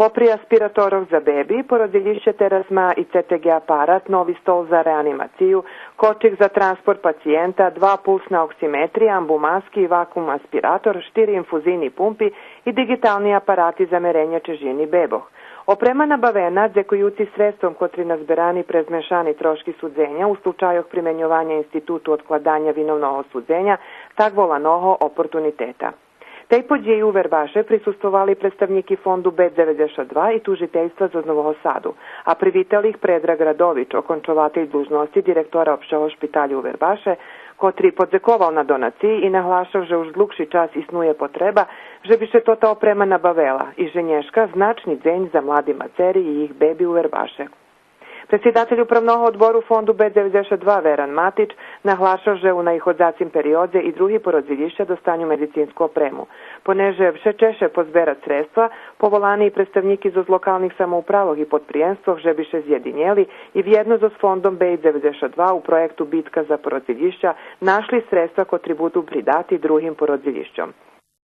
Popri aspiratorov za bebi, porodilišće terazma i CTG aparat, novi stol za reanimaciju, kočik za transport pacijenta, 2 pulsna oksimetrija, ambumaski i vakum aspirator, 4 infuzijni pumpi i digitalni aparati za merenje težini beboh. Oprema nabavena, дзекујуци средством котрі назбирани през мешани трошки судзења у случајах применјувања институту откладања виновного судзења, такволаного опортунитета. Tej podjeji u Verbaše prisustvovali predstavniki fondu B92 i tužiteljstva za Novog Sadu, a privitali ih Predrag Radović, okončovatelj dužnosti direktora opštého špitalja u Verbaše, kotri podzekoval na donaciji i nahlašao, že už dlugši čas isnuje potreba, že bi se to ta oprema nabavela i že nješka značni dzenj za mladi maceri i ih bebi u Verbaše. Predsjedatelj upravnog odboru fondu B92 Veran Matić nahlašao, že u najhodzacim periodze i drugi porodzilišća dostanju medicinsku opremu. Poneže vše češe pozberat sredstva, povolani i predstavniki z lokalnih samoupravog i podprijenstvom, že biše zjedinjeli i vjedno s fondom B92 u projektu Bitka za porodzilišća našli sredstva kotri budu pridati drugim porodzilišćom.